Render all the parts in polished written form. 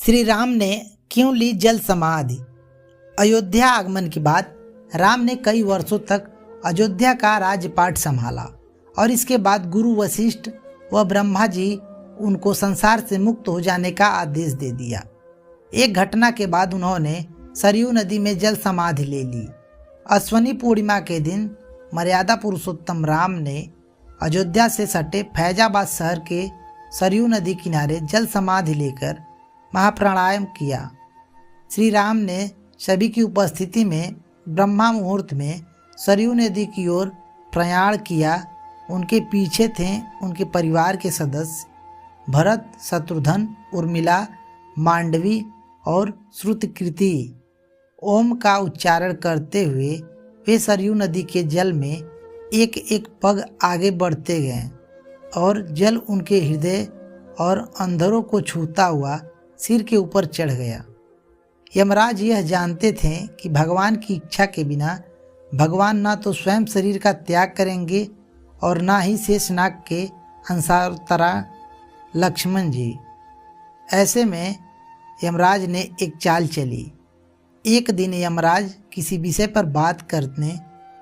श्री राम ने क्यों ली जल समाधि। अयोध्या आगमन के बाद राम ने कई वर्षों तक अयोध्या का राज्यपाट संभाला और इसके बाद गुरु वशिष्ठ व ब्रह्मा जी उनको संसार से मुक्त हो जाने का आदेश दे दिया। एक घटना के बाद उन्होंने सरयू नदी में जल समाधि ले ली। अश्वनी पूर्णिमा के दिन मर्यादा पुरुषोत्तम राम ने अयोध्या से सटे फैजाबाद शहर के सरयू नदी किनारे जल समाधि लेकर महाप्राणायाम किया। श्री राम ने सभी की उपस्थिति में ब्रह्मा मुहूर्त में सरयू नदी की ओर प्रयाण किया। उनके पीछे थे उनके परिवार के सदस्य भरत, शत्रुघ्न, उर्मिला, मांडवी और श्रुतकृति। ओम का उच्चारण करते हुए वे सरयू नदी के जल में एक एक पग आगे बढ़ते गए और जल उनके हृदय और अंधरों को छूता हुआ सिर के ऊपर चढ़ गया। यमराज यह जानते थे कि भगवान की इच्छा के बिना भगवान ना तो स्वयं शरीर का त्याग करेंगे और ना ही शेषनाग के अंशावतारा लक्ष्मण जी। ऐसे में यमराज ने एक चाल चली। एक दिन यमराज किसी विषय पर बात करने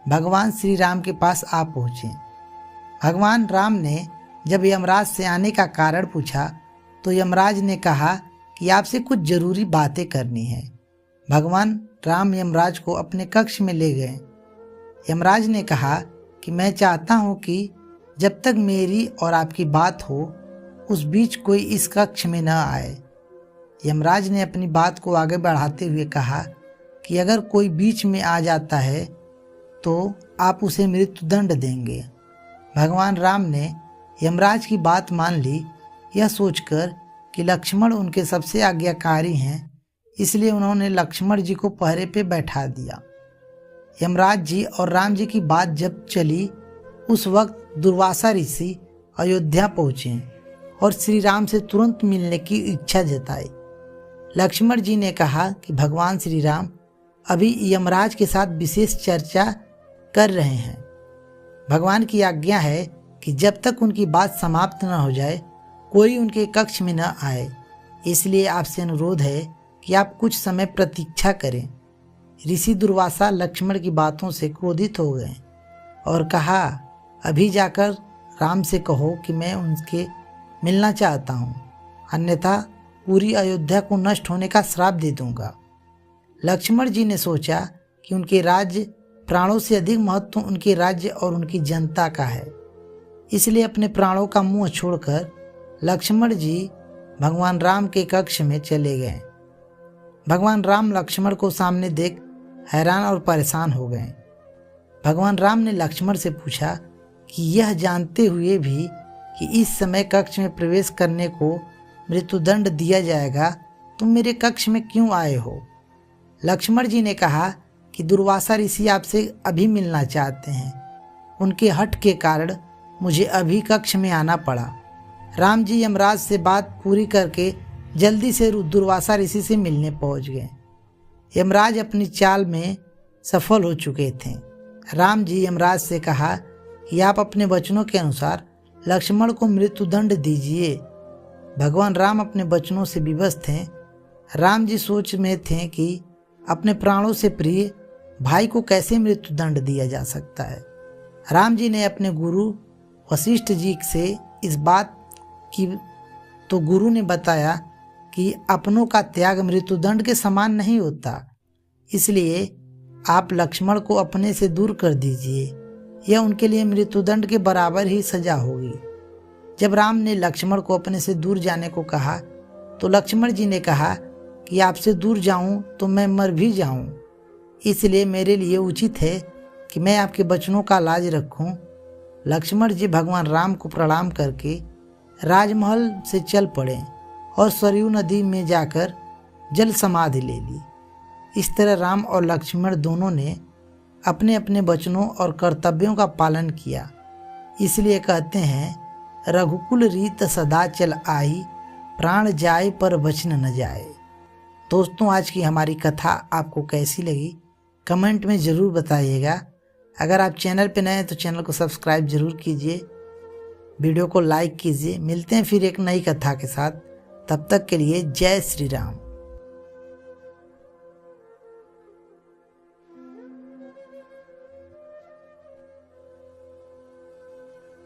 भगवान श्री राम के पास आ पहुँचे। भगवान राम ने जब यमराज से आने का कारण पूछा तो यमराज ने कहा कि आपसे कुछ जरूरी बातें करनी है। भगवान राम यमराज को अपने कक्ष में ले गए। यमराज ने कहा कि मैं चाहता हूँ कि जब तक मेरी और आपकी बात हो उस बीच कोई इस कक्ष में न आए। यमराज ने अपनी बात को आगे बढ़ाते हुए कहा कि अगर कोई बीच में आ जाता है तो आप उसे मृत्युदंड देंगे। भगवान राम ने यमराज की बात मान ली। यह सोचकर कि लक्ष्मण उनके सबसे आज्ञाकारी हैं, इसलिए उन्होंने लक्ष्मण जी को पहरे पे बैठा दिया। यमराज जी और राम जी की बात जब चली उस वक्त दुर्वासा ऋषि अयोध्या पहुँचे और श्री राम से तुरंत मिलने की इच्छा जताई। लक्ष्मण जी ने कहा कि भगवान श्री राम अभी यमराज के साथ विशेष चर्चा कर रहे हैं। भगवान की आज्ञा है कि जब तक उनकी बात समाप्त न हो जाए कोई उनके कक्ष में न आए, इसलिए आपसे अनुरोध है कि आप कुछ समय प्रतीक्षा करें। ऋषि दुर्वासा लक्ष्मण की बातों से क्रोधित हो गए और कहा, अभी जाकर राम से कहो कि मैं उनके मिलना चाहता हूँ, अन्यथा पूरी अयोध्या को नष्ट होने का श्राप दे दूंगा। लक्ष्मण जी ने सोचा कि उनके राज्य प्राणों से अधिक महत्व उनके राज्य और उनकी जनता का है, इसलिए अपने प्राणों का मुंह छोड़कर लक्ष्मण जी भगवान राम के कक्ष में चले गए। भगवान राम लक्ष्मण को सामने देख हैरान और परेशान हो गए। भगवान राम ने लक्ष्मण से पूछा कि यह जानते हुए भी कि इस समय कक्ष में प्रवेश करने को मृत्युदंड दिया जाएगा, तुम मेरे कक्ष में क्यों आए हो? लक्ष्मण जी ने कहा कि दुर्वासा ऋषि आपसे अभी मिलना चाहते हैं। उनके हठ के कारण मुझे अभी कक्ष में आना पड़ा। राम जी यमराज से बात पूरी करके जल्दी से दुर्वासा ऋषि से मिलने पहुंच गए। यमराज अपनी चाल में सफल हो चुके थे। राम जी यमराज से कहा कि आप अपने वचनों के अनुसार लक्ष्मण को मृत्युदंड दीजिए। भगवान राम अपने वचनों से विवश थे। राम जी सोच में थे कि अपने प्राणों से प्रिय भाई को कैसे मृत्युदंड दिया जा सकता है। राम जी ने अपने गुरु वशिष्ठ जी से इस बात की तो गुरु ने बताया कि अपनों का त्याग मृत्युदंड के समान नहीं होता, इसलिए आप लक्ष्मण को अपने से दूर कर दीजिए। यह उनके लिए मृत्युदंड के बराबर ही सजा होगी। जब राम ने लक्ष्मण को अपने से दूर जाने को कहा तो लक्ष्मण जी ने कहा कि आपसे दूर जाऊं तो मैं मर भी जाऊं, इसलिए मेरे लिए उचित है कि मैं आपके वचनों का लाज रखूं। लक्ष्मण जी भगवान राम को प्रणाम करके राजमहल से चल पड़े और सरयू नदी में जाकर जल समाधि ले ली। इस तरह राम और लक्ष्मण दोनों ने अपने अपने वचनों और कर्तव्यों का पालन किया। इसलिए कहते हैं, रघुकुल रीत सदा चल आई, प्राण जाए पर वचन न जाए। दोस्तों, आज की हमारी कथा आपको कैसी लगी कमेंट में ज़रूर बताइएगा। अगर आप चैनल पर नए हैं तो चैनल को सब्सक्राइब जरूर कीजिए, वीडियो को लाइक कीजिए। मिलते हैं फिर एक नई कथा के साथ। तब तक के लिए जय श्री राम।